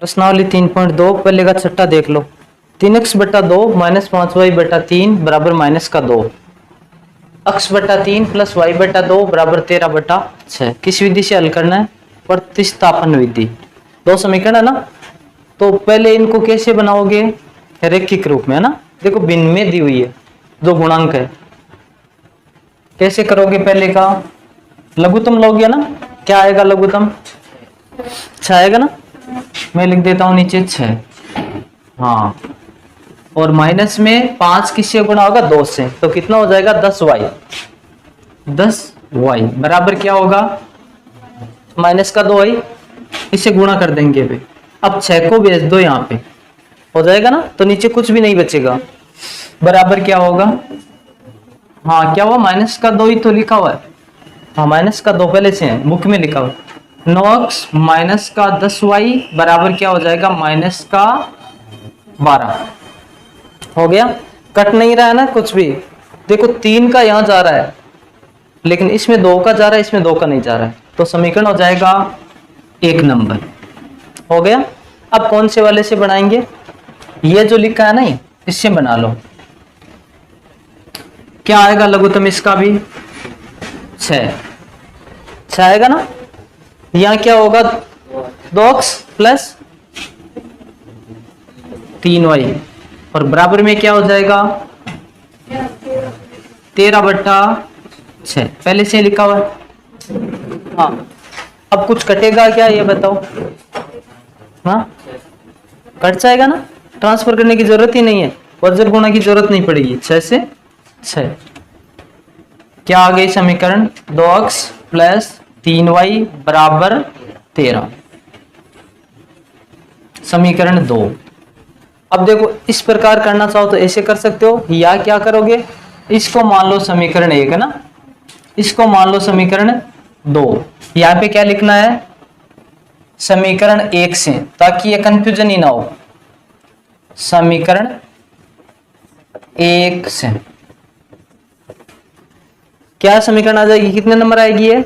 प्रश्नावली 3.2 पहले का छठा देख लो। 3x बटा 2 माइनस 5y बटा 3 बराबर माइनस का 2, x बटा 3 प्लस y बटा 2 बराबर 13 बटा 6। किस विधि से हल करना है? प्रतिस्थापन विधि। दो समीकरण है ना, तो पहले इनको कैसे बनाओगे? रैखिक रूप में, है ना। देखो भिन्न में दी हुई है जो गुणांक है, कैसे करोगे? पहले का लघुत्तम लोगे ना, क्या आएगा? लघुत्तम 6 आएगा ना। मैं लिख देता हूं नीचे 6। हाँ, और माइनस में 5 किससे गुणा होगा? 2 से, तो कितना हो जाएगा? 10y। 10y बराबर क्या होगा? माइनस का 2y, इसे गुणा कर देंगे अभी। अब 6 को भेज दो यहाँ पे, हो जाएगा ना, तो नीचे कुछ भी नहीं बचेगा। बराबर क्या होगा? हाँ, क्या हुआ? माइनस का 2 ही तो लिखा हुआ है। हाँ, माइनस का 2 पहले से है, बुक में लिखा हुआ। 9x माइनस का 10y बराबर क्या हो जाएगा? माइनस का 12। हो गया? कट नहीं रहा है ना कुछ भी। देखो 3 का यहां जा रहा है, लेकिन इसमें 2 का जा रहा है, इसमें 2 का नहीं जा रहा है, तो समीकरण हो जाएगा 1 नंबर। हो गया? अब कौन से वाले से बनाएंगे? ये जो लिखा है ना, इससे बना लो। क्या आएगा लघुत्तम इसका भी? 6 आएगा ना। यहां क्या होगा? 2x प्लस 3y, और बराबर में क्या हो जाएगा? 13 बटा 6, पहले से लिखा हुआ है। हाँ, अब कुछ कटेगा क्या ये बताओ? हाँ, कट जाएगा ना, ट्रांसफर करने की जरूरत ही नहीं है, वर्जक गुणा की जरूरत नहीं पड़ेगी। 6 से 6 क्या आ गई समीकरण? 2x प्लस 3y बराबर 13, समीकरण 2। अब देखो इस प्रकार करना चाहो तो ऐसे कर सकते हो, या क्या करोगे? इसको मान लो समीकरण 1 है ना, इसको मान लो समीकरण 2। यहाँ पे क्या लिखना है? समीकरण 1 से, ताकि ये कंफ्यूजन ही ना हो। समीकरण 1 से क्या समीकरण आ जाएगी? कितने नंबर आएगी ये?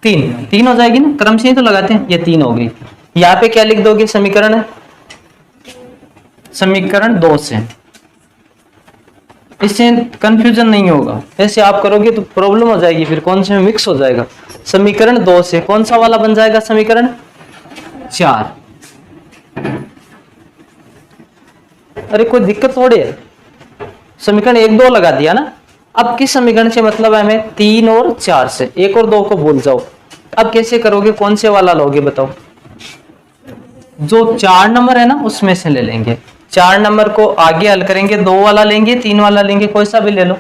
3 हो जाएगी ना, क्रम से ही तो लगाते हैं। ये 3 हो गई। यहाँ पे क्या लिख दोगे? समीकरण 2 से। इससे कंफ्यूजन नहीं होगा। ऐसे आप करोगे तो प्रॉब्लम हो जाएगी, फिर कौन से में मिक्स हो जाएगा। समीकरण 2 से कौन सा वाला बन जाएगा? समीकरण 4। अरे कोई दिक्कत थोड़ी है, समीकरण 1 2 लगा दिया ना। अब किस समीकरण से मतलब है हमें? 3 और 4 से। 1 और 2 को भूल जाओ। अब कैसे करोगे? कौन से वाला लोगे बताओ? जो 4 नंबर है ना, उसमें से ले लेंगे। 4 नंबर को आगे हल करेंगे, 2 वाला लेंगे, 3 वाला लेंगे, कोई सा भी ले लो।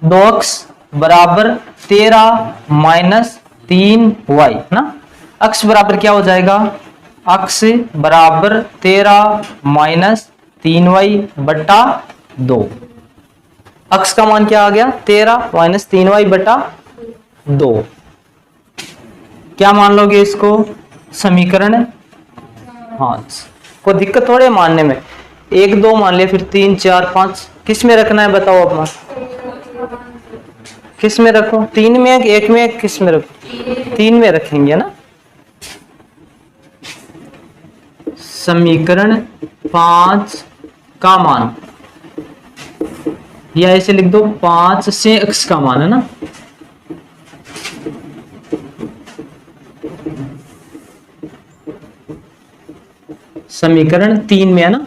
2x बराबर 13 माइनस 3y ना। x बराबर क्या हो जाएगा? x बराबर 13 माइनस 3y बटा 2। x का मान क्या आ गया? 13 माइनस 3y बटा 2। क्या मान लोगे इसको? समीकरण, हाँ, कोई दिक्कत थोड़े मानने में। 1 2 मान लिया, फिर 3 4 5 किस में रखना है बताओ अपना? किस में रखो? 3 में, 1 में, किस में रखो? 3 में रखेंगे ना। समीकरण 5 का मान, या ऐसे लिख दो 5 से x का मान, है ना। समीकरण 3 में, है ना।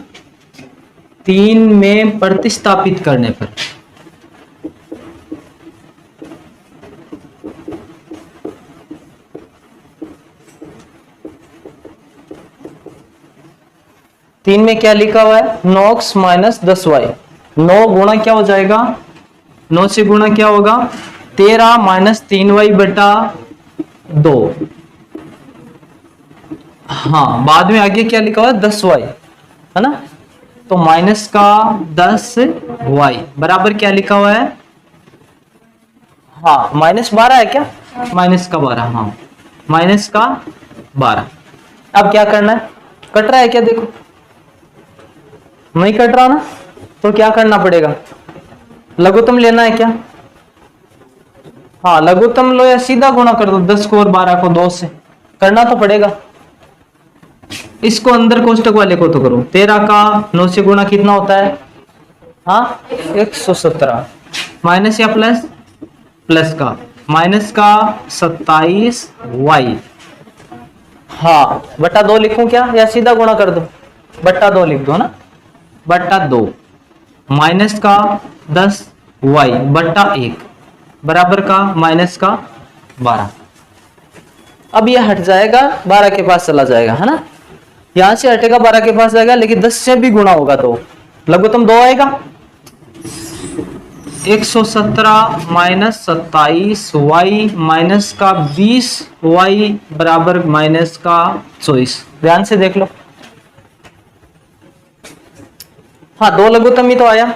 3 में प्रतिस्थापित करने पर तीन में क्या लिखा हुआ है? 9x minus 10y। 9 गुणा क्या हो जाएगा? 9 से गुणा क्या होगा? 13 माइनस 3y बटा 2। हाँ, बाद में आगे क्या लिखा हुआ है? 10y, है ना। तो माइनस का 10y बराबर क्या लिखा हुआ है? हाँ, माइनस 12 है क्या? माइनस का 12, हाँ, माइनस का 12। अब क्या करना है? कट रहा है क्या? देखो नहीं कट रहा ना, तो क्या करना पड़ेगा? लघुत्तम लेना है क्या? हाँ, लघुत्तम लो या सीधा गुणा कर दो। 10 को और 12 को 2 से करना तो पड़ेगा। इसको अंदर कोष्टक वाले को तो करो, 13 का 9 से गुणा कितना होता है? हाँ 117, माइनस या प्लस? प्लस का, माइनस का 27y, हाँ बटा 2 लिखूं क्या या सीधा गुणा कर दो? बटा 2 लिख दो ना, बटा 2, माइनस का 10y बटा 1 बराबर का माइनस का 12। अब ये हट जाएगा, 12 के पास चला जाएगा, है ना, यहां से हटेगा 12 के पास जाएगा, लेकिन 10 से भी गुणा होगा तो लघुत्तम 2 आएगा। 117 माइनस 27y माइनस का 20y बराबर माइनस का 24। ध्यान से देख लो, हाँ 2 लघुत्तम ही तो आया,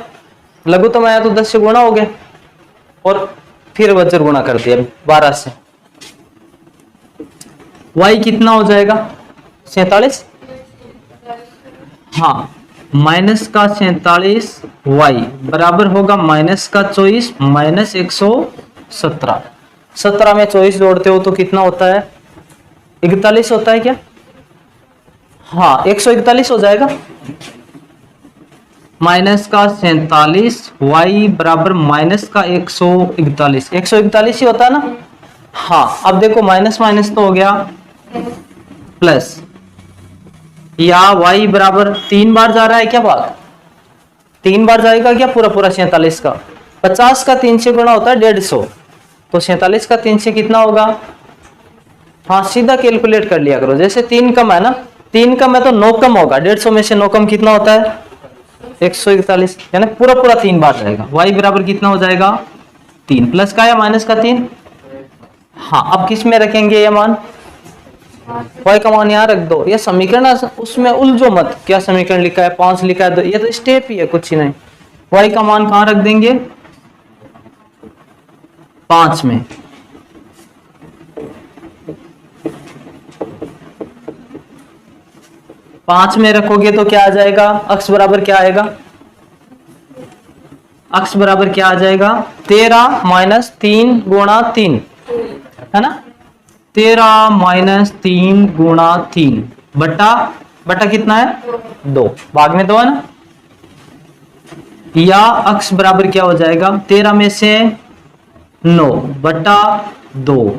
लघुत्तम आया तो 10 से गुणा हो गया और फिर वज्र गुणा कर दिया 12 से। y कितना हो जाएगा? 47, हाँ माइनस का 47y बराबर होगा माइनस का 24 माइनस 117। 17 में 24 जोड़ते हो तो कितना होता है? 41 होता है क्या? हाँ 141 हो जाएगा। माइनस का 47y बराबर माइनस का 141, 141 ही होता है ना। हाँ अब देखो माइनस माइनस तो हो गया प्लस, या y बराबर 3 बार जा रहा है क्या भाग? 3 बार जाएगा क्या पूरा पूरा 47 का? 50 का 3 से गुणा होता है 150, तो 47 का 3 से कितना होगा? हाँ सीधा कैलकुलेट कर लिया करो, जैसे 3 कम है ना, 3 कम है तो 9 कम होगा, 150 में से 9 कम कितना होता है? 141, यानी पूरा पूरा 3 बार जाएगा। y बराबर कितना हो जाएगा? 3, प्लस का या माइनस का 3? हाँ अब किस में रखेंगे ये मान? y का मान यहाँ रख दो, ये समीकरण उसमें उलझो मत, क्या समीकरण लिखा है 5 लिखा है, तो ये तो स्टेप ही है कुछ ही नहीं। y का मान कहाँ रख देंगे? 5 में। पांच में रखोगे तो क्या आ जाएगा? अक्स बराबर क्या आएगा? अक्स बराबर क्या आ जाएगा? 13 माइनस 3 गुणा 3, है ना, 13 माइनस 3 गुणा 3 बटा बटा कितना है? 2, भाग में 2 है ना, या अक्स बराबर क्या हो जाएगा? 13 में से 9 बटा 2,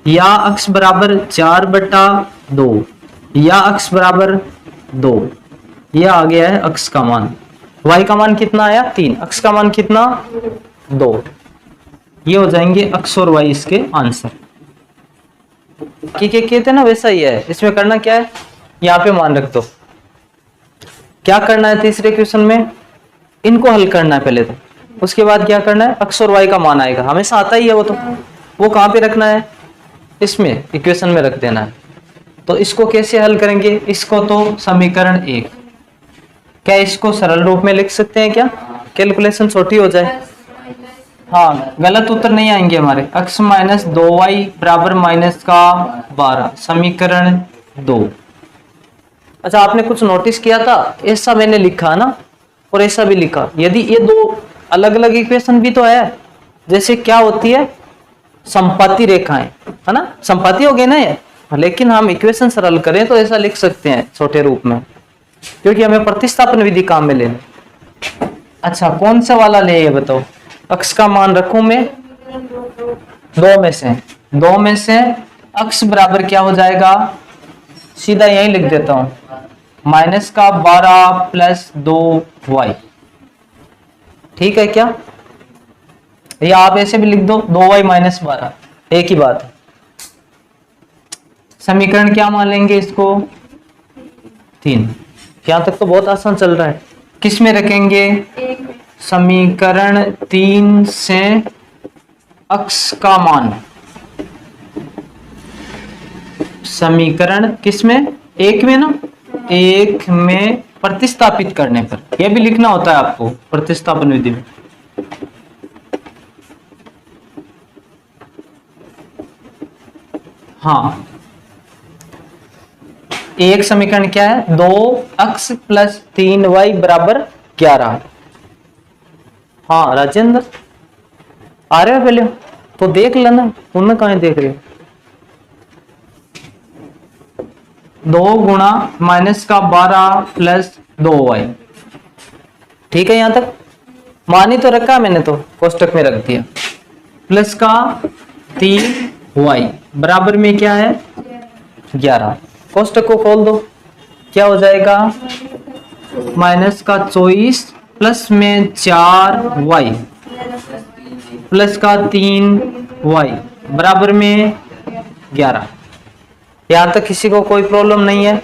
या अक्स बराबर 4 बटा 2, या अक्स बराबर 2, यह आ गया है अक्स का मान। y का मान कितना आया? 3, अक्स का मान कितना? 2। ये हो जाएंगे अक्स और y इसके आंसर। क्या कहते हैं ना वैसा ही है, इसमें करना क्या है, यहाँ पे मान रख दो। क्या करना है तीसरे क्वेश्चन में? इनको हल करना है पहले तो, उसके बाद क्या करना है? अक्स और y का मान आएगा, हमेशा आता ही है वो, तो वो कहाँ पे रखना है? इसमें इक्वेशन में रख देना है। तो इसको कैसे हल करेंगे? इसको तो समीकरण 1, क्या इसको सरल रूप में लिख सकते हैं क्या? कैलकुलेशन छोटी हो जाए। हाँ गलत उत्तर नहीं आएंगे हमारे। x माइनस 2y बराबर माइनस का 12, समीकरण 2। अच्छा आपने कुछ नोटिस किया था, ऐसा मैंने लिखा ना और ऐसा भी लिखा, यदि ये दो अलग अलग इक्वेशन भी तो है, जैसे क्या होती है संपाती रेखाएं, है ना, संपाती हो गए ना ये, लेकिन हम इक्वेशन सरल करें तो ऐसा लिख सकते हैं छोटे रूप में, क्योंकि हमें प्रतिस्थापन विधि काम में लेना। अच्छा कौन सा वाला ले ये बताओ? अक्स का मान रखूं मैं? 2 में से अक्स बराबर क्या हो जाएगा? सीधा यही लिख देता हूं, माइनस का 12 प्लस 2y, ठीक है क्या? या आप ऐसे भी लिख दो 2y माइनस 12, एक ही बात है। समीकरण क्या मान लेंगे इसको? 3। यहां तक तो बहुत आसान चल रहा है। किस में रखेंगे? समीकरण 3 से अक्स का मान, समीकरण किस में? 1 में ना, 1 में प्रतिस्थापित करने पर, यह भी लिखना होता है आपको प्रतिस्थापन विधि में। हाँ एक समीकरण क्या है? 2x प्लस 3y बराबर 11। हाँ राजेंद्र आ रहे हो पहले तो देख लेना, उनमें कहाँ देख रहे हो? 2 गुणा माइनस का 12 प्लस 2y। ठीक है, यहां तक मान ही तो रखा मैंने, तो कोष्टक में रख दिया। प्लस का 3y बराबर में क्या है 11। कोष्टक को खोल दो, क्या हो जाएगा माइनस का 24 प्लस में 4y प्लस का 3y बराबर में 11। यहां तक किसी को कोई प्रॉब्लम नहीं है?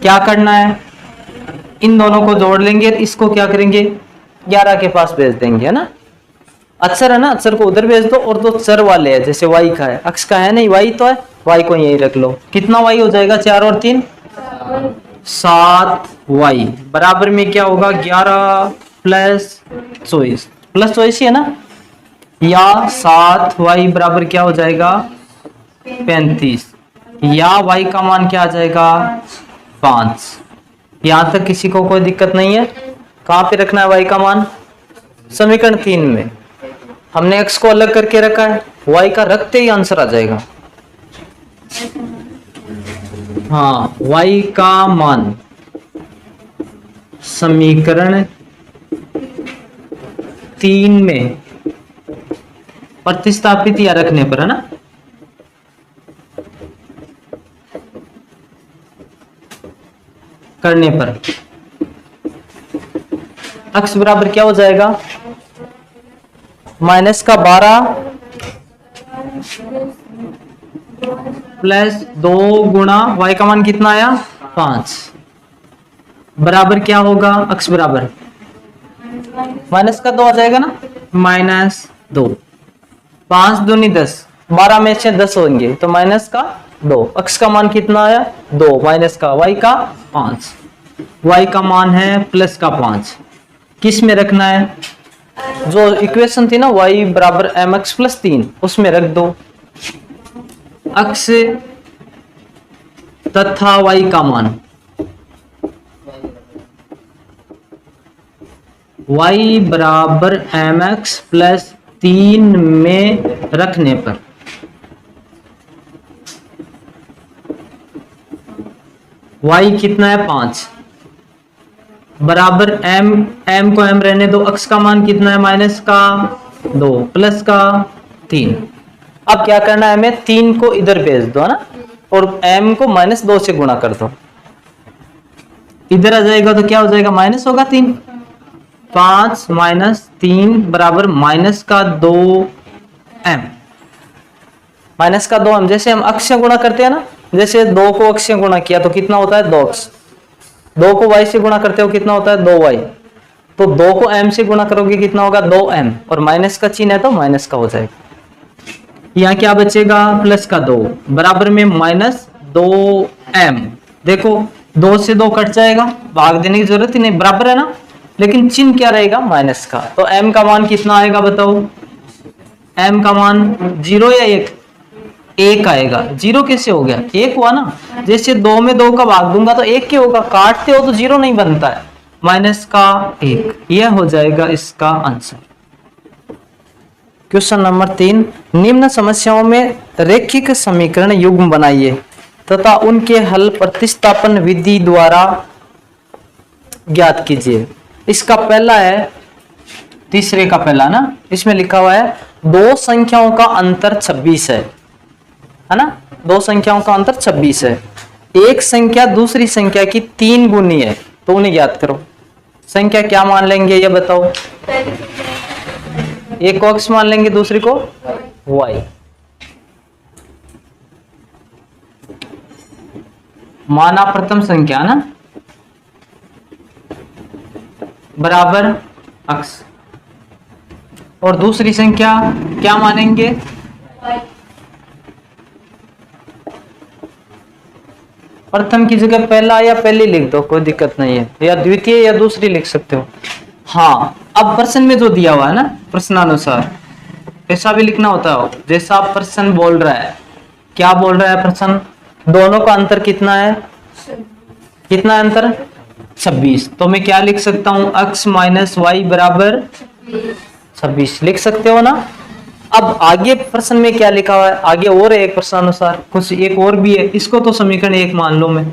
क्या करना है, इन दोनों को जोड़ लेंगे, इसको क्या करेंगे 11 के पास भेज देंगे, है ना। अक्षर है ना, अक्षर को उधर भेज दो, और दो चर वाले है, जैसे y का है, अक्ष का है नहीं, y तो है, y को यही रख लो। कितना y हो जाएगा 4 और 3 7y बराबर में क्या होगा 11 प्लस 24 ही है ना, या 7y बराबर क्या हो जाएगा 35, या y का मान क्या आ जाएगा 5। यहां तक किसी को कोई दिक्कत नहीं है? कहां पे रखना है y का मान? समीकरण 3 में हमने x को अलग करके रखा है, y का रखते ही आंसर आ जाएगा। हाँ, y का मान समीकरण 3 में प्रतिस्थापित या रखने पर, है ना, करने पर x बराबर क्या हो जाएगा माइनस का 12 प्लस 2 गुणा y का मान कितना आया 5 बराबर क्या होगा x बराबर माइनस का 2 आ जाएगा ना, -2। 5 दूनी 10, 12 में से 10 होंगे तो माइनस का 2। x का मान कितना आया 2, माइनस का y का 5, y का मान है प्लस का 5। किस में रखना है? जो इक्वेशन थी ना y बराबर mx प्लस 3, उसमें रख दो। x तथा y का मान y बराबर mx प्लस 3 में रखने पर y कितना है 5 बराबर m को m रहने दो, x का मान कितना है माइनस का 2 प्लस का 3। अब क्या करना है हमें, 3 को इधर भेज दो, है ना, और m को -2 से गुणा कर दो। इधर आ जाएगा तो क्या हो जाएगा माइनस होगा 3, 5 माइनस 3 बराबर माइनस का 2m, माइनस का 2m। जैसे हम अक्ष से गुणा करते हैं ना, जैसे 2 को अक्ष से गुणा किया तो कितना होता है 2x, 2 को y से गुणा करते हो कितना होता है 2y, तो 2 को m से गुणा करोगे कितना होगा 2m, और माइनस का चिन्ह है तो माइनस का हो जाएगा। यहाँ क्या बचेगा प्लस का 2 बराबर में -2m। देखो 2 से 2 कट जाएगा, भाग देने की जरूरत ही नहीं, बराबर है ना, लेकिन चिन्ह क्या रहेगा माइनस का। तो m का मान कितना आएगा बताओ, m का मान 0 या 1 आएगा। 0 कैसे हो गया, 1 हुआ ना, जैसे 2 में 2 का भाग दूंगा तो 1 क्या होगा, काटते हो तो 0 नहीं बनता है, माइनस का 1। यह हो जाएगा इसका आंसर। क्वेश्चन नंबर 3, निम्न समस्याओं में रैखिक समीकरण युग्म बनाइए तथा उनके हल प्रतिस्थापन विधि द्वारा ज्ञात कीजिए। इसका पहला है, तीसरे का पहला ना, इसमें लिखा हुआ है 2 संख्याओं का अंतर 26 है ना, 2 संख्याओं का अंतर 26 है। एक संख्या दूसरी संख्या की 3 गुनी है, तो उन्हें ज्ञात करो। संख्या क्या मान लेंगे ये बताओ, एक को x मान लेंगे, दूसरी को y। माना प्रथम संख्या ना बराबर x, और दूसरी संख्या क्या मानेंगे प्रथम की जगह पहला या पहली लिख दो, कोई दिक्कत नहीं है, या द्वितीय या दूसरी लिख सकते हो। हाँ, अब प्रश्न में जो दिया हुआ है ना प्रश्नानुसार ऐसा भी लिखना होता है, जैसा प्रश्न बोल रहा है। क्या बोल रहा है प्रश्न, दोनों का अंतर कितना है, कितना अंतर 26, तो मैं क्या लिख सकता हूं x - y बराबर 26 लिख सकते हो ना। अब आगे प्रश्न में क्या लिखा हुआ है, आगे और है एक प्रश्नानुसार कुछ एक और भी है, इसको तो समीकरण एक मान लो। मैं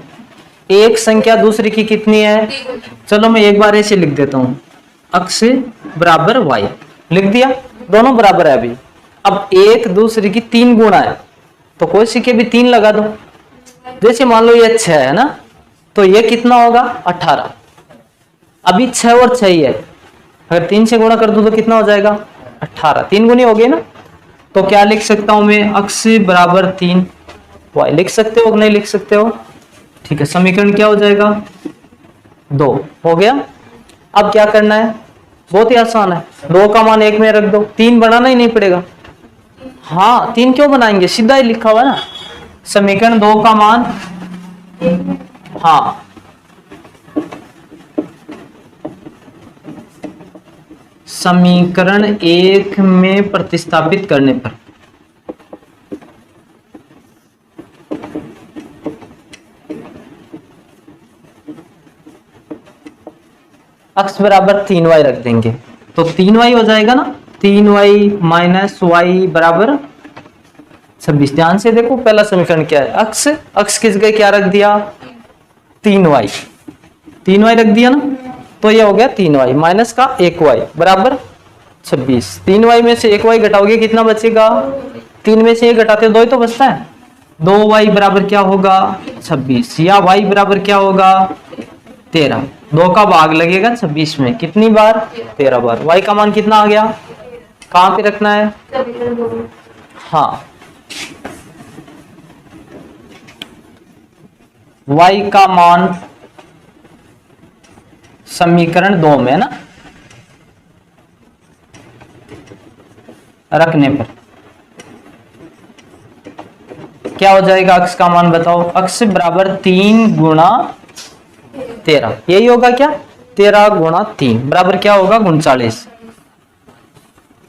एक संख्या दूसरी की कितनी है, चलो मैं एक बार ऐसे लिख देता हूं, अक्ष बराबर वाई लिख दिया, दोनों बराबर है अभी। अब एक दूसरे की 3 गुणा है तो कोई सी के भी 3 लगा दो। जैसे मान लो ये 6 है ना, तो ये कितना होगा 18। अभी 6 और 6 ही है, अगर 3 से गुणा कर दो तो कितना हो जाएगा 18, 3 गुनी हो गई ना। तो क्या लिख सकता हूं मैं, अक्ष बराबर 3 वाई लिख सकते हो कि नहीं लिख सकते हो। ठीक है, समीकरण क्या हो जाएगा 2 हो गया। अब क्या करना है, बहुत ही आसान है, 2 का मान 1 में रख दो, 3 बनाना ही नहीं पड़ेगा। हाँ 3 क्यों बनाएंगे, सीधा ही लिखा हुआ है ना, समीकरण 2 का मान, हाँ समीकरण 1 में प्रतिस्थापित करने पर x बराबर 3y रख देंगे तो 3y हो जाएगा ना, 3y माइनस वाई बराबर 26। ध्यान से देखो पहला समीकरण क्या है, x x किस गए क्या रख दिया 3y, 3y रख दिया ना, तो ये हो गया 3y माइनस का 1y बराबर 26। 3y में से 1y घटाओगे कितना बचेगा, 3 में से 1 घटाते हो 2 ही तो बचता है, 2y बराबर क्या होगा 26, या y बराबर क्या होगा 13। 2 का भाग लगेगा 26 में कितनी बार 13 बार। y का मान कितना आ गया, कहां पे रखना है, हाँ y का मान समीकरण 2 में ना रखने पर क्या हो जाएगा, x का मान बताओ, x बराबर 3 गुणा 13, यही होगा क्या 13 गुणा 3 बराबर क्या होगा 39।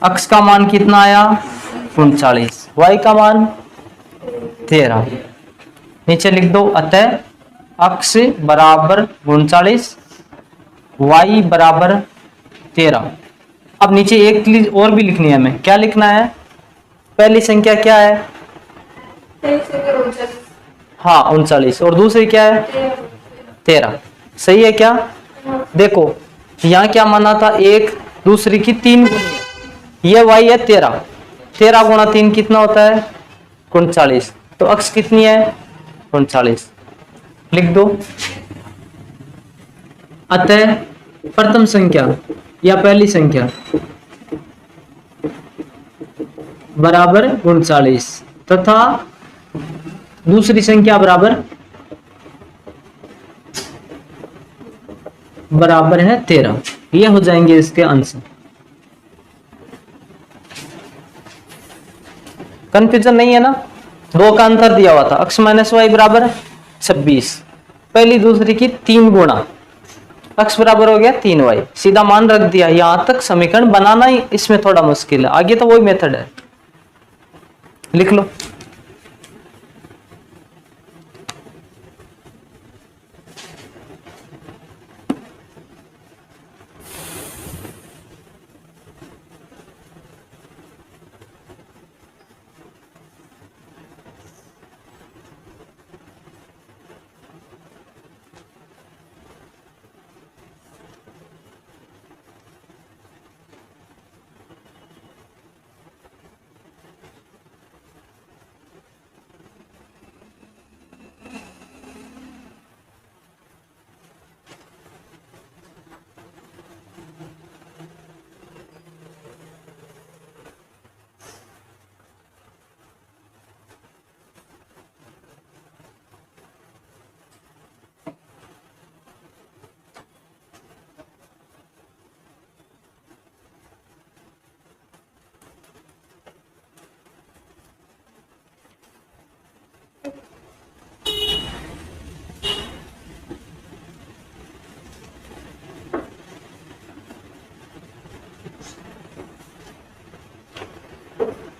x का मान कितना आया 39, y का मान 13, नीचे लिख दो, अतः x बराबर 39 y बराबर 13। अब नीचे एक चीज और भी लिखनी है हमें, क्या लिखना है, पहली संख्या क्या है, हाँ 39, और दूसरी क्या है 13, सही है क्या। देखो यहाँ क्या माना था, एक दूसरी की 3 गुनी, ये y है 13, 13 गुणा 3 कितना होता है 39, तो x कितनी है 39 लिख दो। अतः प्रथम संख्या या पहली संख्या बराबर 39 तथा दूसरी संख्या बराबर है 13, ये हो जाएंगे इसके आंसर। कंफ्यूजन नहीं है ना, 2 का अंतर दिया हुआ था, x माइनस वाई बराबर 26, पहली दूसरी की 3 गुणा, x बराबर हो गया 3y, सीधा मान रख दिया। यहां तक समीकरण बनाना ही इसमें थोड़ा मुश्किल है, आगे तो वही मेथड है, लिख लो।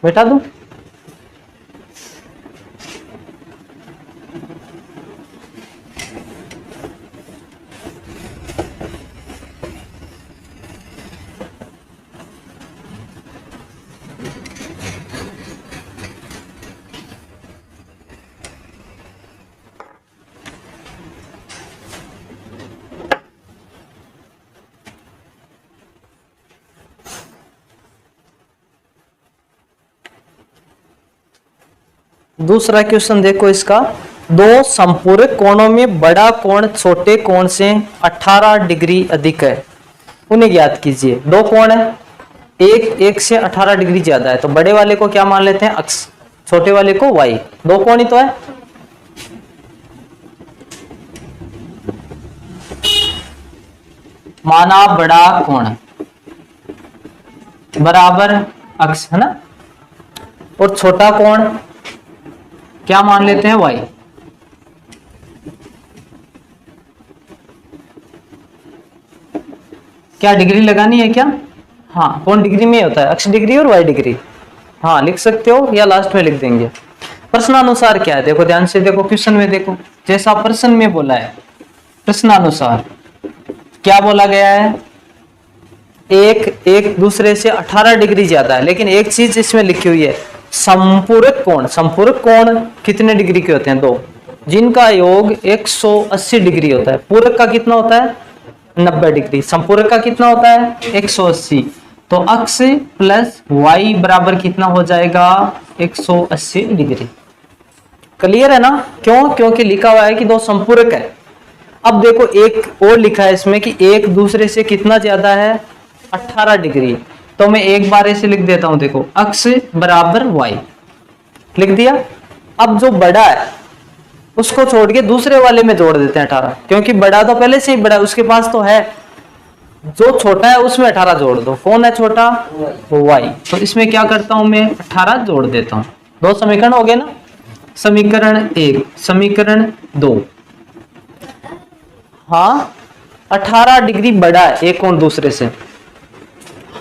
बैठा दूं, दूसरा क्वेश्चन देखो इसका, दो संपूरक कोणों में बड़ा कोण छोटे कोण से 18 डिग्री अधिक है, उन्हें ज्ञात कीजिए। दो कोण है, एक से 18 डिग्री ज्यादा है, तो बड़े वाले को क्या मान लेते हैं अक्स, छोटे वाले को वाई। दो कोण ही तो है। माना बड़ा कोण बराबर अक्स है ना, और छोटा कोण क्या मान लेते हैं वाई। क्या डिग्री लगानी है क्या? हाँ, कौन डिग्री में होता है, अक्स डिग्री और वाई डिग्री। हाँ लिख सकते हो या लास्ट में लिख देंगे। प्रश्नानुसार क्या है, देखो ध्यान से देखो, क्वेश्चन में देखो जैसा प्रश्न में बोला है, प्रश्नानुसार क्या बोला गया है, एक दूसरे से 18 डिग्री ज्यादा है, लेकिन एक चीज इसमें लिखी हुई है, संपूरक कोण। संपूरक कोण कितने डिग्री के होते हैं? दो, जिनका योग 180 डिग्री होता है। पूरक का कितना होता है? 90 डिग्री। संपूरक का कितना होता है? 180। तो अक्स प्लस वाई बराबर कितना हो जाएगा? 180 डिग्री। क्लियर है ना? क्यों? क्योंकि लिखा हुआ है कि दो संपूरक है। अब देखो एक और लिखा है इसमें कि एक दूसरे से कितना ज्यादा है? 18 डिग्री। तो मैं एक बार ऐसे लिख देता हूं, देखो अक्स बराबर वाई लिख दिया। अब जो बड़ा है उसको छोड़ के दूसरे वाले में जोड़ देते हैं 18, क्योंकि बड़ा तो पहले से ही बड़ा उसके पास तो है। जो छोटा है उसमें 18 जोड़ दो। कौन है छोटा? वाई। तो इसमें क्या करता हूं मैं? 18 जोड़ देता हूं। दो समीकरण हो गए ना। समीकरण 1, समीकरण 2। हाँ 18 डिग्री बड़ा है एक और दूसरे से।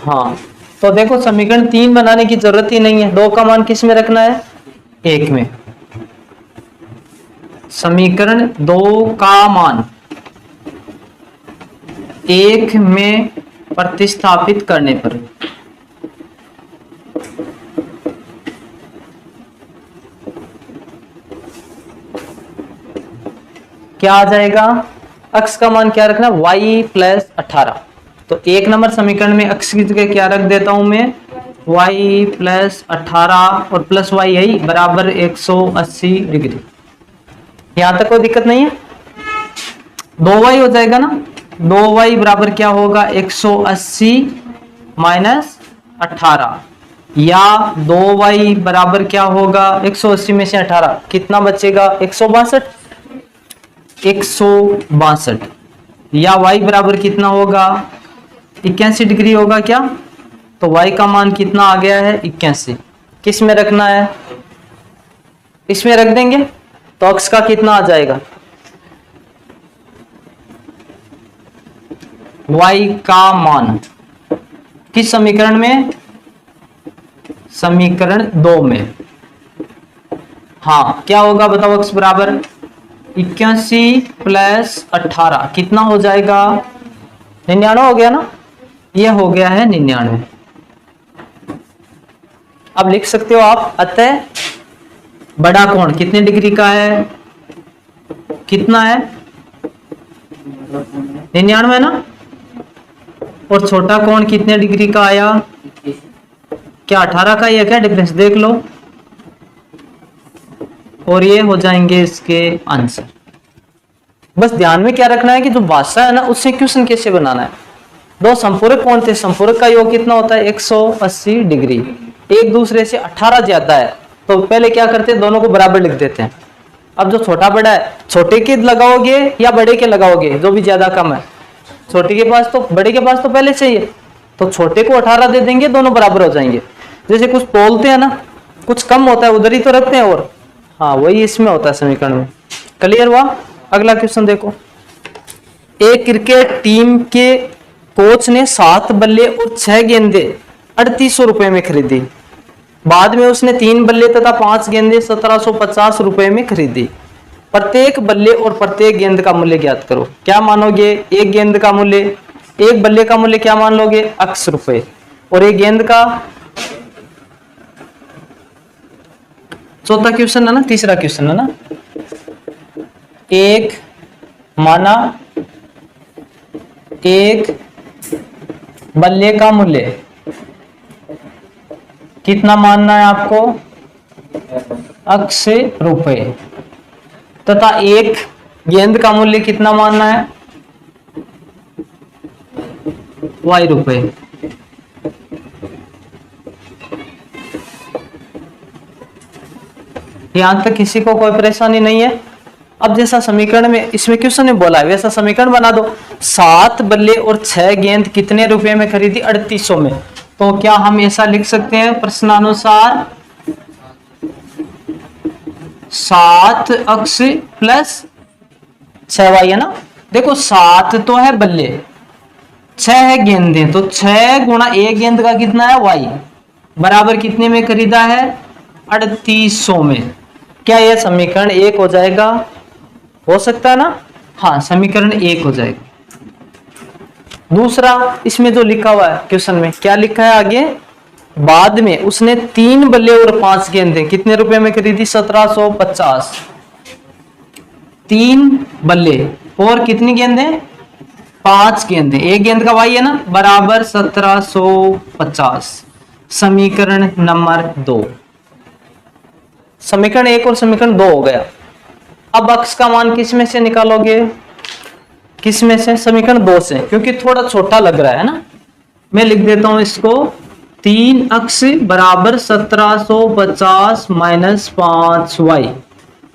हाँ तो देखो समीकरण 3 बनाने की जरूरत ही नहीं है। 2 का मान किस में रखना है? 1 में। समीकरण 2 का मान 1 में प्रतिस्थापित करने पर क्या आ जाएगा? अक्स का मान क्या रखना? y plus 18। तो 1 नंबर समीकरण में अक्स की जगह क्या रख देता हूं मैं? y प्लस 18 और प्लस y यही बराबर 180 डिग्री। यहां तक कोई दिक्कत नहीं है। 2y हो जाएगा ना। 2y बराबर क्या होगा? 180 माइनस 18, या 2y बराबर क्या होगा? 180 में से 18 कितना बचेगा? 162। 162 या y बराबर कितना होगा? 81 डिग्री होगा क्या? तो y का मान कितना आ गया है? 81। किस में रखना है? इसमें रख देंगे तो अक्स का कितना आ जाएगा? y का मान किस समीकरण में? समीकरण 2 में। हाँ क्या होगा बताओ? अक्स बराबर 81 प्लस 18 कितना हो जाएगा? 99 हो गया ना। यह हो गया है 99। अब लिख सकते हो आप, अतः बड़ा कोण कितने डिग्री का है? कितना है? 99 ना। और छोटा कोण कितने डिग्री का आया? क्या 18 का ही है क्या डिफरेंस? देख लो। और ये हो जाएंगे इसके आंसर। बस ध्यान में क्या रखना है कि जो भाषा है ना उससे क्वेश्चन कैसे बनाना है। दो संपूरक कोण थे, संपूरक का योग कितना होता है? 180 डिग्री। एक दूसरे से 18 ज्यादा है, तो पहले क्या करते हैं? दोनों को बराबर लिख देते हैं। अब जो छोटा बड़ा है, छोटे के लगाओगे या बड़े के लगाओगे? जो भी ज्यादा कम है, छोटे के पास तो बड़े के पास तो पहले से ही है, तो छोटे को 18 दे देंगे, दोनों बराबर हो जाएंगे। जैसे कुछ तोलते हैं ना, कुछ कम होता है उधर ही तो रखते हैं, और हाँ वही इसमें होता है समीकरण में। क्लियर हुआ? अगला क्वेश्चन देखो। एक क्रिकेट टीम के कोच ने 7 बल्ले और 6 गेंदे 3800 रुपए में खरीदी। बाद में उसने 3 बल्ले तथा 5 गेंदे 1750 रुपए में खरीदी। प्रत्येक बल्ले और प्रत्येक गेंद का मूल्य ज्ञात करो। क्या मानोगे? एक गेंद का मूल्य, एक बल्ले का मूल्य क्या मान लोगे? x रुपए। और एक गेंद का, चौथा क्वेश्चन है ना, तीसरा क्वेश्चन है ना। एक माना एक बल्ले का मूल्य कितना मानना है आपको? अक्ष रुपए तथा एक गेंद का मूल्य कितना मानना है, y रुपए। यहां तक किसी को कोई परेशानी नहीं है। अब जैसा समीकरण में इसमें क्वेश्चन ने बोला है वैसा समीकरण बना दो। 7 बल्ले और 6 गेंद कितने रुपए में खरीदी, 3800 में। तो क्या हम ऐसा लिख सकते हैं प्रश्नानुसार 7 अक्ष प्लस 6y है ना। देखो 7 तो है बल्ले, 6 है गेंदें, तो 6 गुणा एक गेंद का कितना है y, बराबर कितने में खरीदा है, 3800 में। क्या यह समीकरण 1 हो जाएगा, हो सकता है ना। हाँ, समीकरण 1 हो जाएगा। दूसरा इसमें जो लिखा हुआ है क्वेश्चन में क्या लिखा है आगे, बाद में उसने 3 बल्ले और 5 गेंदें कितने रुपए में खरीदी, 1750। 3 बल्ले और कितनी गेंदें, 5 गेंदें, एक गेंद का y है ना, बराबर 1750। समीकरण नंबर 2, समीकरण 1 और समीकरण 2 हो गया। अब अक्ष का मान किस में से निकालोगे, किस में से, समीकरण 2 से, क्योंकि थोड़ा छोटा लग रहा है ना। मैं लिख देता हूं इसको, 3 अक्ष बराबर 1750 माइनस 5y,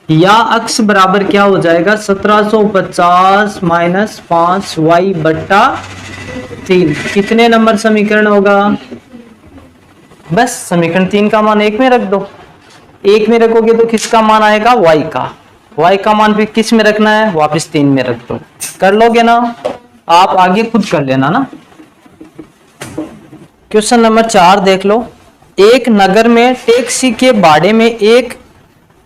या अक्ष बराबर क्या हो जाएगा, 1750 माइनस 5y बट्टा 3। कितने नंबर समीकरण होगा, बस समीकरण 3 का मान 1 में रख दो। 1 में रखोगे तो किसका मान आएगा, y का। y का मान भी किस में रखना है, वापस 3 में रख दो। कर लोगे ना, आप आगे खुद कर लेना ना। क्वेश्चन नंबर 4 देख लो। एक नगर में टैक्सी के भाड़े में एक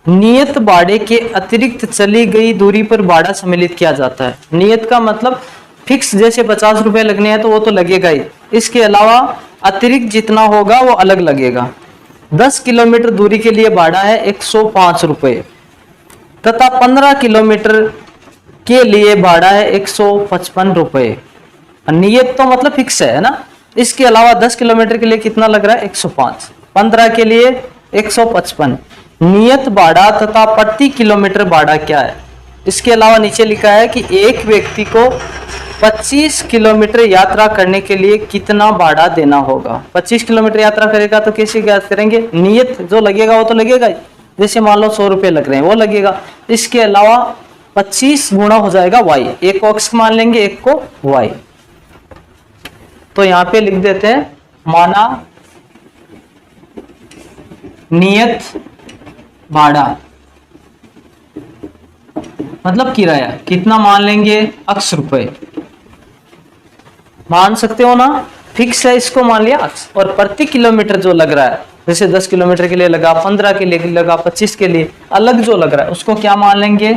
नियत भाड़े के अतिरिक्त चली गई दूरी पर भाड़ा सम्मिलित किया जाता है। नियत का मतलब फिक्स, जैसे 50 रुपए लगने हैं तो वो तो लगेगा ही, इसके अलावा अतिरिक्त जितना होगा वो अलग लगेगा। 10 किलोमीटर दूरी के लिए भाड़ा है 105 रुपए तथा 15 किलोमीटर के लिए भाड़ा है 155 रुपए। नियत तो मतलब फिक्स है ना। इसके अलावा 10 किलोमीटर के लिए कितना लग रहा है, 105, 15 के लिए 155। नियत भाड़ा तथा प्रति किलोमीटर भाड़ा क्या है। इसके अलावा नीचे लिखा है कि एक व्यक्ति को 25 किलोमीटर यात्रा करने के लिए कितना भाड़ा देना होगा। 25 किलोमीटर यात्रा करेगा तो कैसे ज्ञात करेंगे, नियत जो लगेगा वो तो लगेगा ही, जैसे मान लो 100 रुपए लग रहे हैं वो लगेगा। इसके अलावा 25 गुणा हो जाएगा y, एक को x मान लेंगे एक को y। तो यहां पे लिख देते हैं, माना नियत भाड़ा मतलब किराया कितना मान लेंगे, अक्ष रुपए मान सकते हो ना, फिक्स है इसको मान लिया अक्ष। और प्रति किलोमीटर जो लग रहा है, जैसे 10 किलोमीटर के लिए लगा, 15 के लिए लगा, 25 के लिए अलग जो लग रहा है उसको क्या मान लेंगे,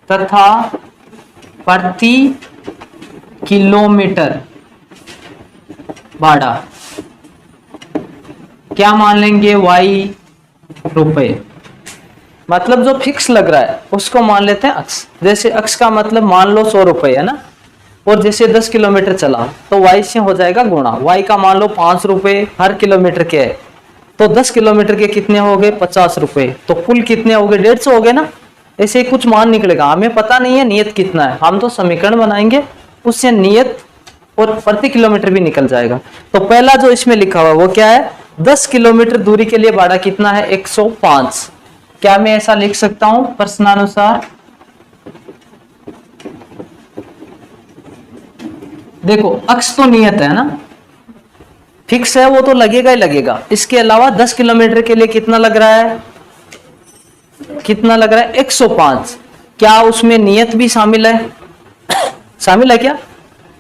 तथा प्रति किलोमीटर भाड़ा क्या मान लेंगे, y रुपए। मतलब जो फिक्स लग रहा है उसको मान लेते हैं अक्ष। जैसे अक्ष का मतलब मान लो 100 रुपए है ना, और जैसे 10 किलोमीटर चला तो y से हो जाएगा गुणा। y का मान लो 5 रुपए हर किलोमीटर के है, तो 10 किलोमीटर के कितने हो गए, 50 रुपए, तो कुल कितने हो गए, 150 हो गए ना। ऐसे ही कुछ मान निकलेगा, हमें पता नहीं है नियत कितना है, हम तो समीकरण बनाएंगे उससे नियत और प्रति किलोमीटर भी निकल जाएगा। तो पहला जो इसमें लिखा हुआ वो क्या है, 10 किलोमीटर दूरी के लिए भाड़ा कितना है, 105। क्या मैं ऐसा लिख सकता हूं प्रश्नानुसार, देखो अक्ष तो नियत है ना, फिक्स है वो तो लगेगा ही लगेगा। इसके अलावा 10 किलोमीटर के लिए कितना लग रहा है, कितना लग रहा है, 105। क्या उसमें नियत भी शामिल है, शामिल है क्या,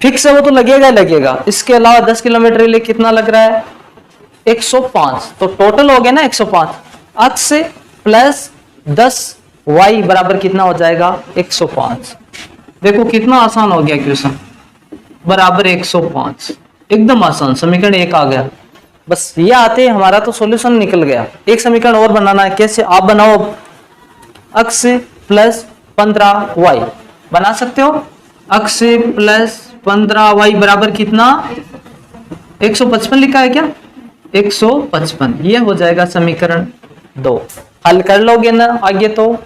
फिक्स है वो तो लगेगा ही लगेगा। इसके अलावा 10 किलोमीटर के लिए कितना लग रहा है, 105, तो टोटल हो गया ना 105। अक्ष प्लस 10 y बराबर कितना हो जाएगा, 105। देखो कितना आसान हो गया क्वेश्चन, बराबर 105, एकदम आसान। समीकरण 1 आ गया, बस ये आते हमारा तो सॉल्यूशन निकल गया। एक समीकरण और बनाना है, कैसे आप बनाओ, अक्ष प्लस 15y बना सकते हो। अक्ष प्लस 15y बराबर कितना, 155 लिखा है क्या, 155, ये हो जाएगा समीकरण 2। हल कर लोगे ना आगे तो।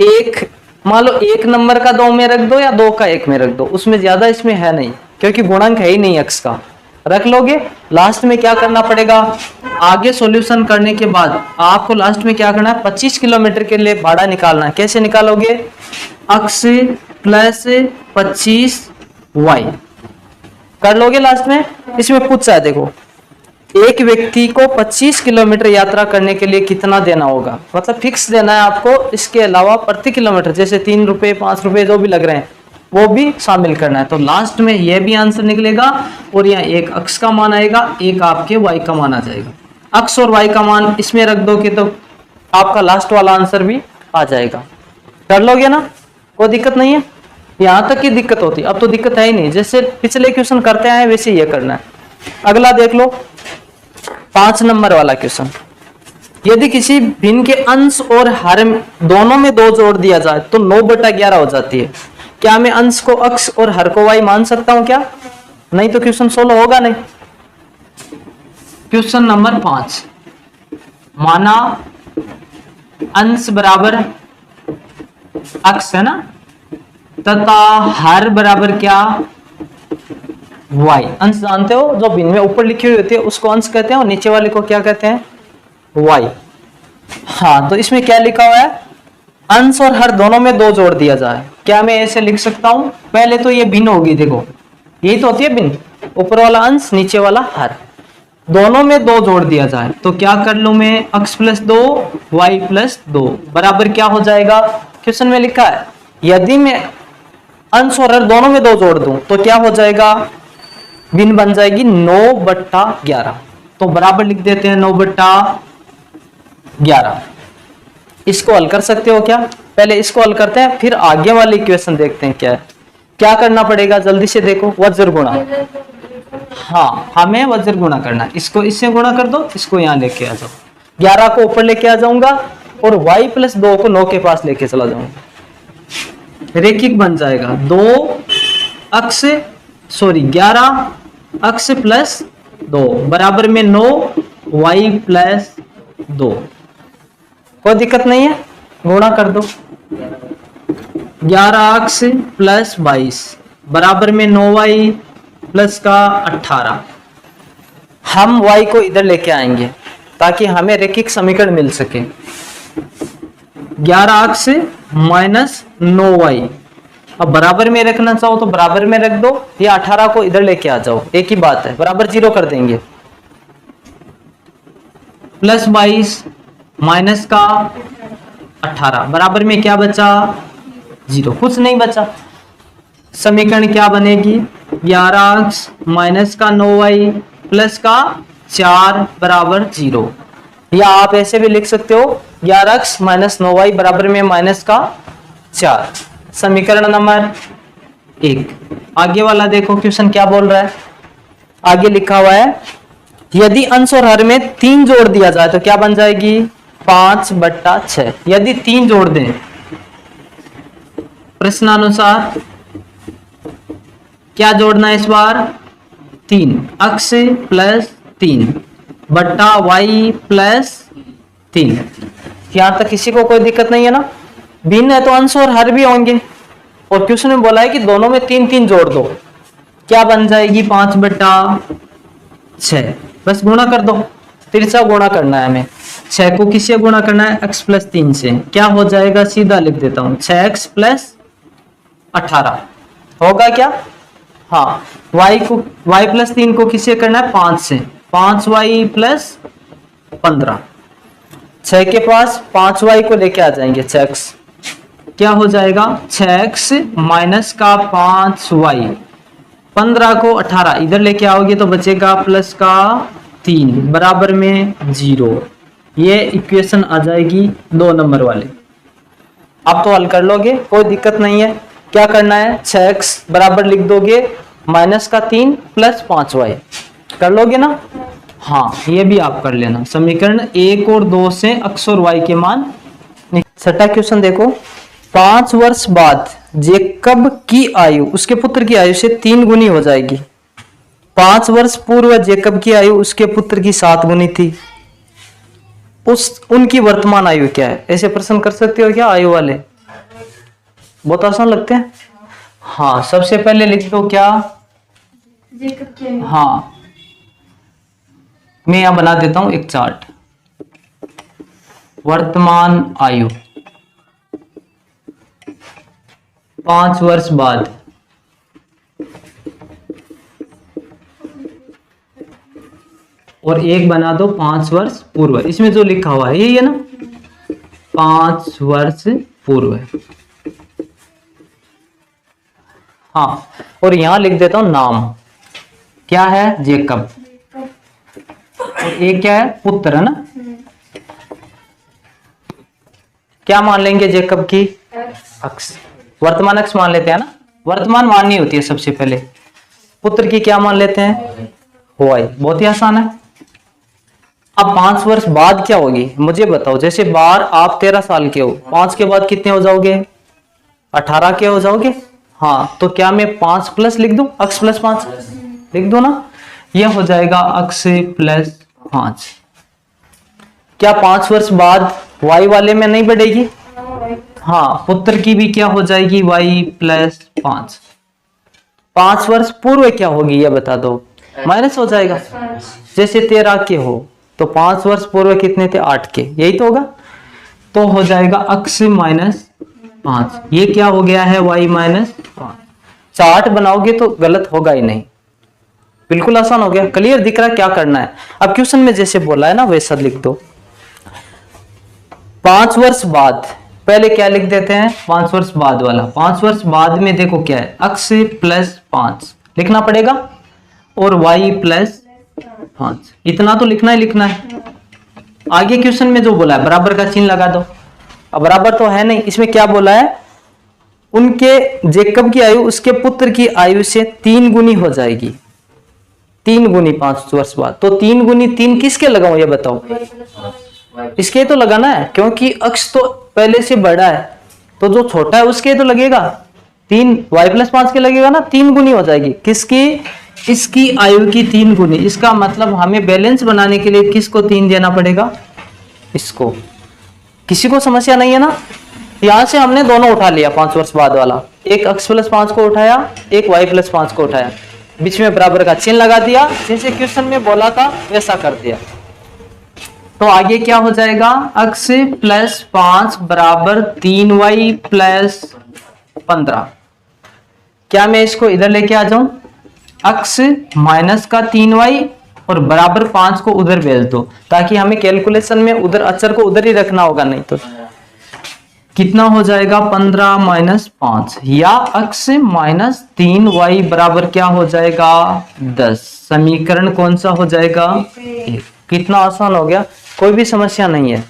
एक मान लो 1 नंबर का 2 में रख दो या 2 का 1 में रख दो, उसमें ज्यादा इसमें है नहीं, क्योंकि गुणांक है ही नहीं x का, रख लोगे। लास्ट में क्या करना पड़ेगा, आगे सॉल्यूशन करने के बाद आपको लास्ट में क्या करना है, 25 किलोमीटर के लिए भाड़ा निकालना है। कैसे निकालोगे, x प्लस 25y कर लोगे लास्ट में। इसमें पूछा है देखो, एक व्यक्ति को 25 किलोमीटर यात्रा करने के लिए कितना देना होगा, मतलब फिक्स देना है आपको, इसके अलावा प्रति किलोमीटर जैसे 3 रुपए 5 रुपए जो भी लग रहे हैं वो भी शामिल करना है। तो लास्ट में यह भी आंसर निकलेगा और यहाँ एक x का मान आएगा, एक आपके y का मान आ जाएगा। x और y का मान इसमें रख दोगे तो आपका लास्ट वाला आंसर भी आ जाएगा। कर लोगे ना, कोई दिक्कत नहीं है। यहाँ तक की दिक्कत होती, अब तो दिक्कत है ही नहीं, जैसे पिछले क्वेश्चन करते आए वैसे ये करना है। अगला देख लो 5 नंबर वाला क्वेश्चन। यदि किसी भिन्न के अंश और हर दोनों में 2 जोड़ दिया जाए तो 9/11 हो जाती है। क्या मैं अंश को x और हर को y मान सकता हूं क्या, नहीं तो क्वेश्चन सोल्व होगा नहीं। क्वेश्चन नंबर 5, माना अंश बराबर x है ना, तथा हर बराबर क्या y। अंश जानते हो, जो भिन्न में ऊपर लिखी हुई होती है उसको अंश कहते हैं और नीचे वाले को क्या कहते हैं, y। हाँ, तो इसमें क्या लिखा हुआ है, अंश और हर दोनों में 2 जोड़ दिया जाए। क्या मैं ऐसे लिख सकता हूं, पहले तो ये भिन्न होगी, देखो यही तो होती है भिन्न, ऊपर वाला अंश नीचे वाला हर, दोनों में 2 जोड़ दिया जाए तो क्या कर लूं मैं, x प्लस 2 y प्लस 2 बराबर क्या हो जाएगा। क्वेश्चन में लिखा है यदि मैं अंश और हर दोनों में 2 जोड़ दूं तो क्या हो जाएगा, भिन्न बन जाएगी 9/11। तो बराबर लिख देते हैं 9/11। इसको हल कर सकते हो क्या, पहले इसको हल करते हैं फिर आगे वाली इक्वेशन देखते हैं क्या है। क्या करना पड़ेगा जल्दी से देखो, वज्र गुणा। हाँ, हमें वज्र गुणा करना है, इसको इससे गुणा कर दो, इसको यहाँ लेके आ जाओ, 11 को ऊपर लेके आ जाऊंगा और y प्लस 2 को 9 के पास लेके चला जाऊंगा, रेखिक बन जाएगा। 11 x प्लस 2 बराबर में 9 y प्लस 2। कोई दिक्कत नहीं है, गुणा कर दो। 11x प्लस 22 बराबर में 9y प्लस का 18। हम y को इधर लेके आएंगे ताकि हमें रेखिक समीकरण मिल सके। 11x माइनस 9y, अब बराबर में रखना चाहो तो बराबर में रख दो, या 18 को इधर लेके आ जाओ, एक ही बात है, बराबर 0 कर देंगे। प्लस 22 माइनस का 18 बराबर में क्या बचा, 0, कुछ नहीं बचा। समीकरण क्या बनेगी, 11x माइनस का 9y प्लस का 4 बराबर 0, या आप ऐसे भी लिख सकते हो 11x माइनस 9y बराबर में माइनस का 4। समीकरण नंबर 1। आगे वाला देखो क्वेश्चन क्या बोल रहा है, आगे लिखा हुआ है यदि अंश और हर में 3 जोड़ दिया जाए तो क्या बन जाएगी, 5/6। यदि 3 जोड़ दें प्रश्नानुसार क्या जोड़ना है इस बार, 3 x प्लस 3 बट्टा y प्लस 3। यहां तक किसी को कोई दिक्कत नहीं है ना, भिन्न है तो अंश और हर भी होंगे, और क्वेश्चन में बोला है कि दोनों में 3 जोड़ दो, क्या बन जाएगी 5/6। बस गुणा कर दो, तिरछा गुणा करना है हमें, 6 को किससे गुणा करना है, x प्लस 3 से। क्या हो जाएगा, सीधा लिख देता हूं 6x प्लस 18 होगा क्या, हाँ। y प्लस 3 को किससे करना है, 5 से, 5y प्लस 15। 6 के पास 5y को लेके आ जाएंगे 6x, क्या हो जाएगा 6x माइनस का 5y, 15 को 18 इधर लेके आओगे तो बचेगा प्लस का 3 बराबर में 0। ये इक्वेशन आ जाएगी 2 नंबर वाले। आप तो हल कर लोगे, कोई दिक्कत नहीं है। क्या करना है, 6x बराबर लिख दोगे माइनस का 3 प्लस 5y, कर लोगे ना, हाँ ये भी आप कर लेना। समीकरण 1 और 2 से x और y के मान। छठा क्वेश्चन देखो, 5 वर्ष बाद जेकब की आयु उसके पुत्र की आयु से 3 गुनी हो जाएगी। 5 वर्ष पूर्व जेकब की आयु उसके पुत्र की 7 गुनी थी। उनकी वर्तमान आयु क्या है? ऐसे प्रश्न कर सकते हो क्या आयु वाले? बहुत आसान लगते हैं। हाँ, सबसे पहले लिख दो क्या? हाँ, मैं यहां बना देता हूं एक चार्ट। वर्तमान आयु 5 वर्ष बाद, और एक बना दो 5 वर्ष पूर्व। इसमें जो लिखा हुआ है यही है ना, 5 वर्ष पूर्व। हाँ, और यहां लिख देता हूं नाम क्या है? जेकब। और एक क्या है? पुत्र, है ना। क्या मान लेंगे जेकब की? अक्ष। वर्तमान अक्ष मान लेते हैं ना, वर्तमान माननी होती है सबसे पहले। पुत्र की क्या मान लेते हैं? वाई। बहुत ही आसान है। अब 5 वर्ष बाद क्या होगी मुझे बताओ। जैसे बार आप 13 साल के हो, 5 के बाद कितने हो जाओगे? 18 के हो जाओगे। हाँ, तो क्या मैं 5 प्लस लिख दूं? अक्ष प्लस 5 लिख दो ना, यह हो जाएगा अक्ष प्लस 5। क्या 5 वर्ष बाद वाई वाले में नहीं बढ़ेगी? हाँ, पुत्र की भी क्या हो जाएगी? Y plus 5। 5 वर्ष पूर्व क्या होगी यह बता दो? माइनस हो जाएगा। जैसे 13 के हो तो 5 वर्ष पूर्व कितने थे? 8 के, यही तो होगा। तो हो जाएगा अक्ष माइनस 5। ये क्या हो गया है? Y minus 5। चार्ट बनाओगे तो गलत होगा ही नहीं, बिल्कुल आसान हो गया। क्लियर दिख रहा है क्या करना है? अब क्वेश्चन में जैसे बोला है ना वैसा लिख दो। 5 वर्ष बाद, पहले क्या लिख देते हैं? 5 वर्ष बाद वाला। 5 वर्ष बाद में देखो क्या है? अक्ष प्लस 5 लिखना पड़ेगा, और y प्लस 5। इतना तो लिखना ही लिखना है। आगे क्वेश्चन में जो बोला है बराबर का चिन्ह लगा दो। अब बराबर तो है नहीं, इसमें क्या बोला है? उनके जेकब की आयु उसके पुत्र की आयु से 3 गुनी हो जाएगी। 3 गुनी 5 वर्ष बाद। तो 3 गुनी 3 किसके लगाऊं ये बताओ? इसके तो लगाना है, क्योंकि अक्ष तो पहले से बड़ा है, तो जो छोटा है उसके तो लगेगा। 3 y प्लस 5 के लगेगा ना, 3 गुनी हो जाएगी। किसकी? इसकी आयु की 3 गुनी। इसका मतलब हमें बैलेंस बनाने के लिए किसको 3 देना पड़ेगा? इसको। किसी को समस्या नहीं है ना? यहां से हमने दोनों उठा लिया, 5 वर्ष बाद वाला। एक अक्ष प्लस 5 को उठाया, एक y प्लस 5 को उठाया, बीच में बराबर का चिन्ह लगा दिया। जैसे क्वेश्चन में बोला था वैसा कर दिया। तो आगे क्या हो जाएगा? अक्ष प्लस 5 बराबर 3y प्लस 15। क्या मैं इसको इधर लेके आ जाऊं? अक्ष माइनस का 3y और बराबर 5 को उधर भेज दो, ताकि हमें कैलकुलेशन में उधर अक्षर को उधर ही रखना होगा। नहीं तो कितना हो जाएगा? 15 माइनस 5, या अक्ष माइनस 3y बराबर क्या हो जाएगा? 10। समीकरण कौन सा हो जाएगा? 1। कितना आसान हो गया, कोई भी समस्या नहीं है।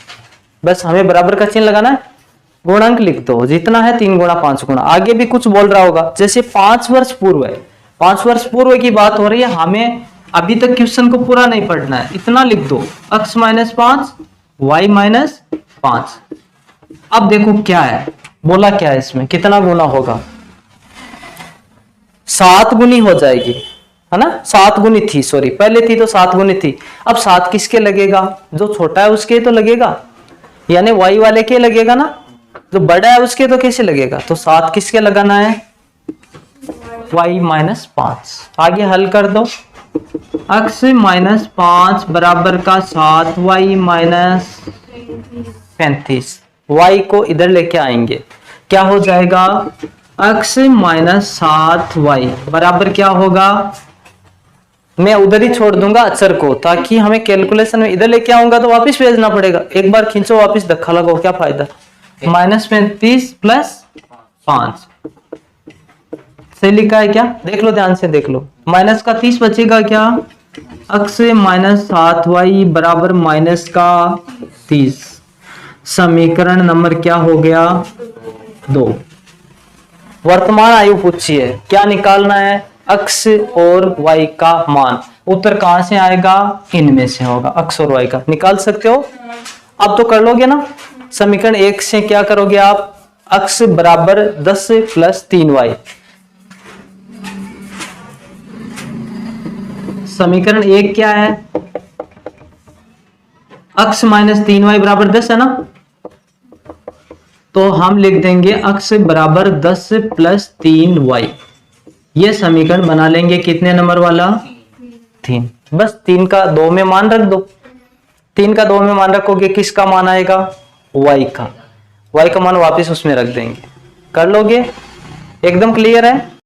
बस हमें बराबर का चिन्ह लगाना है, गुणांक लिख दो। जितना है 3 गुणा 5 गुणा। आगे भी कुछ बोल रहा होगा, जैसे 5 वर्ष पूर्व है, 5 वर्ष पूर्व की बात हो रही है। हमें अभी तक क्वेश्चन को पूरा नहीं पढ़ना है, इतना लिख दो। अक्ष माइनस 5, वाई माइनस 5। अब देखो क्या है, बोला क्या है इसमें, कितना गुना होगा? 7 गुनी हो जाएगी, है ना। 7 गुनी थी, सॉरी पहले थी तो 7 गुनी थी। अब 7 किसके लगेगा? जो छोटा है उसके तो लगेगा, यानी वाई वाले के लगेगा ना। जो बड़ा है उसके तो कैसे लगेगा? तो 7 किसके लगाना है? Y minus 5। आगे हल कर दो। अक्ष माइनस 5 बराबर का 7 वाई माइनस 35। वाई को इधर लेके आएंगे, क्या हो जाएगा? अक्ष माइनस 7 वाई बराबर क्या होगा? मैं उधर ही छोड़ दूंगा अक्षर को, ताकि हमें कैलकुलेशन में इधर लेके आऊंगा तो वापस भेजना पड़ेगा। एक बार खींचो वापस धक्का लगाओ, क्या फायदा? माइनस 35 प्लस 5 सही लिखा है क्या? देख लो, ध्यान से देख लो। माइनस का 30 बचेगा क्या? अक्ष माइनस 7 वाई बराबर माइनस का 30। समीकरण नंबर क्या हो गया? 2। वर्तमान आयु पूछी है, क्या निकालना है? अक्ष और वाई का मान। उत्तर कहां से आएगा? इनमें से होगा, अक्ष और वाई का। निकाल सकते हो, अब तो कर लोगे ना। समीकरण 1 से क्या करोगे आप? अक्ष बराबर 10 प्लस 3y। समीकरण 1 क्या है? x माइनस 3y बराबर 10 है ना, तो हम लिख देंगे x बराबर 10 प्लस 3y। ये समीकरण बना लेंगे कितने नंबर वाला? 3। बस 3 का 2 में मान रख दो। 3 का 2 में मान रखोगे, किसका मान आएगा? y का। y का मान वापस उसमें रख देंगे। कर लोगे? एकदम क्लियर है?